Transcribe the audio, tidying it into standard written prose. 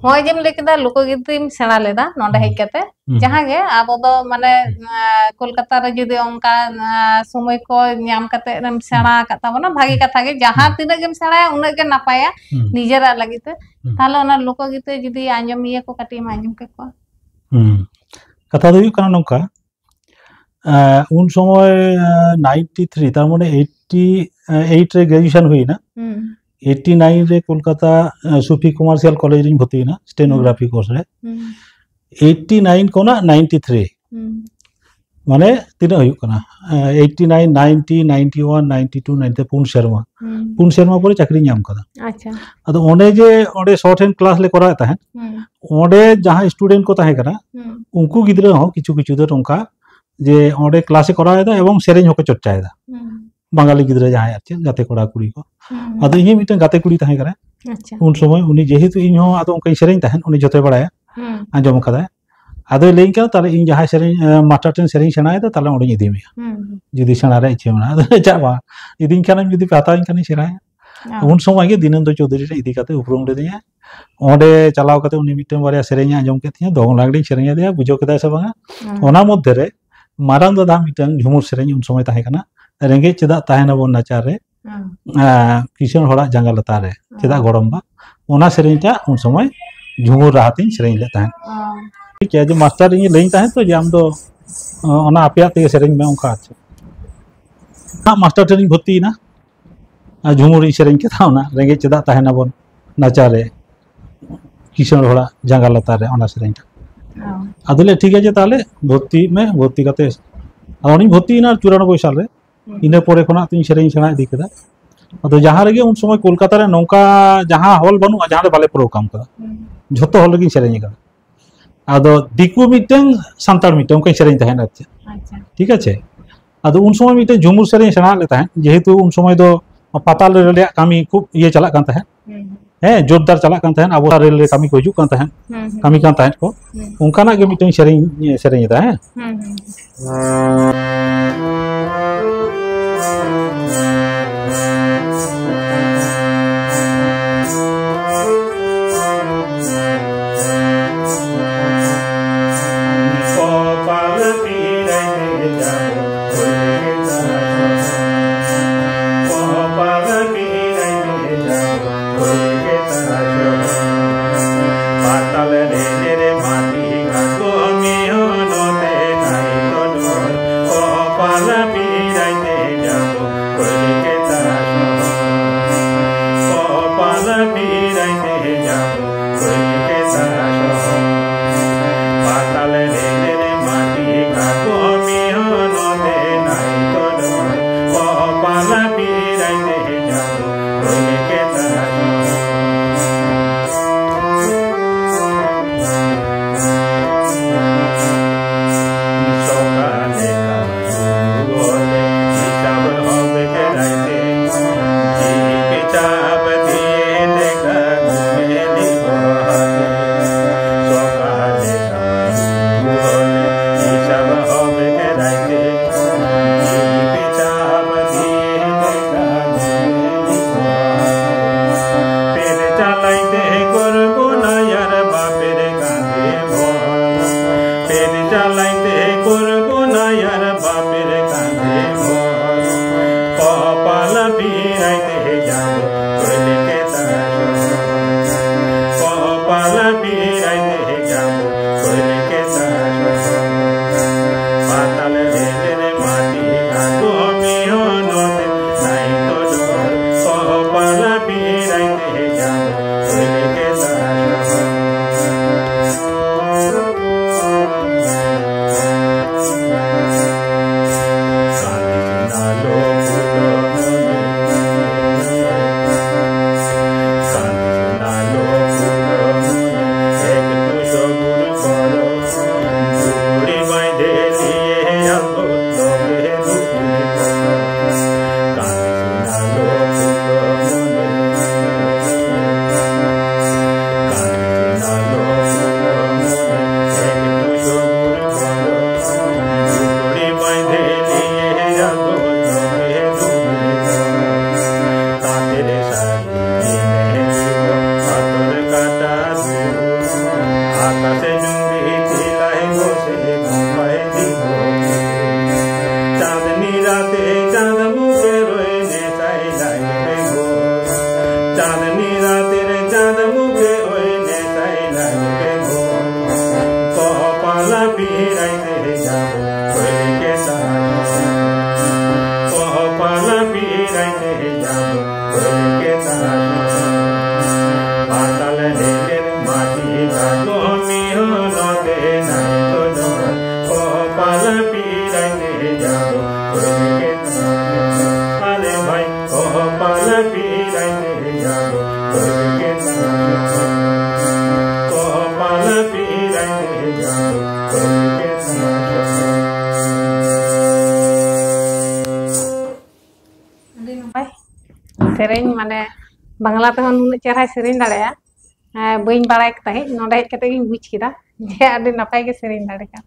होय जेम लेकेदा लोकगीतिम सेना लेदा नोंडे हेज कते जहां गे आबो दो माने कोलकाता रे जुदी ओंका समय को न्याम कते रम सेना कता बना भागी कथा गे जहां तिना गेम सेना उना गे नापाया निजेरा लगिते ताले ओना लोकगीत जुदी आंजमिया को कटी आंजम के को कथा दो kana nongka उन समय 93 तार माने 88 रे ग्रेजुएशन हुई ना 89 रे कोलकाता सूफी कमर्शियल कॉलेज रे भर्ती ना स्टेनोग्राफी कोर्स रे 89 को ना 93 माने तीना हुई कना 89 90 91 92 90 पुन शर्मा पर चाकरी नाम कदा अच्छा अदो ओंडे जे ओंडे शॉर्ट हैंड क्लास ले करा ताहेन ओंडे जहां स्टूडेंट को ताहे करा उनको गिद्रा हो किछु किछु दो उनका जे ओंडे क्लास करा दा एवं सेरेंज होको चर्चा दा बांगाली गिद्रा जहां आछे गाते कोड़ा कुड़ी को अदो इही मिटे गाते कुड़ी ताहे करा अच्छा उन समय उनी जेहेतु इन हो अदो उनका सेरेंज ताहेन उनी जते बड़ाया आंजम कदा अदो लेइन का ताले इन जहां सेरेंज मास्टर टेन सेरेंज सेनाय दा ताले ओंडे इदी मिया जुदी सेना रे इच्छे मना अदो चाबा इदिन खाना जुदी पाता इन खानी सेराय उन समय गे दिनंदो चौधरी रे इदी काते उपरोम लेदिया ओंडे चलाव काते उनी मिटे बारिया सेरेंज आंजम केतिया दोंग लागड़ी सेरेंज दिया बुझो केदा से बांगा ओना मध्य रे मारांग दादा मिटन झुमुर सेरेंज उन समय ताहे कना रेंगे चेदा ताहेना बन नाचार रे किशन होड़ा जंगा लता रे चेदा गरमबा ओना सेरेंजटा उन समय झुमुर राहतिन सेरेंज ले ताहेन ठीक है जो मास्टर इन लेइन ताहेन तो जे आम दो ओना आपिया ते सेरेंज में उनका अच्छा मास्टर ट्रेनिंग भर्ती ना झुमुर सेरेंज के था ना रेंगे चेदा ताहेना बन नाचार रे किशन होड़ा जंगा लता रे ओना सेरेंजटा अदले ठीक है जे ताले भर्ती में भर्ती काते अनी भर्ती ना 94 साल रे इना परे खना तिन सेरेंज सेना इदी केदा अदो जहां रेगे उन समय कोलकाता रे नौका जहां हॉल बनु जहां रे बाले प्रोग्राम कदा झोतो हॉल गे सेरेंज कदा अदो दिकु मिटन संतार मिटन उनका सेरेंज ताहेन अच्छा ठीक है अदो उन समय मिटन झुमुर सेरेंज सेना ले ताहेन जेहेतु उन समय दो पाताल रेल कामी खूब ये चला कान ताहेन जोरदार चला कान ताहेन अब रेल कमी को हिजू कान ताहेन कमी कान ताहेन को उनकाना गे मिटन सेरेंज दा Pala सेरेंज माने बांग्ला तेहन नुन चेहरा सेरेंज दाड़ेया बइन बाड़ाय तहे नोंडे हेज कते गिन बुझ केदा जे आडी नपाय गे सेरेंज दाड़ेया।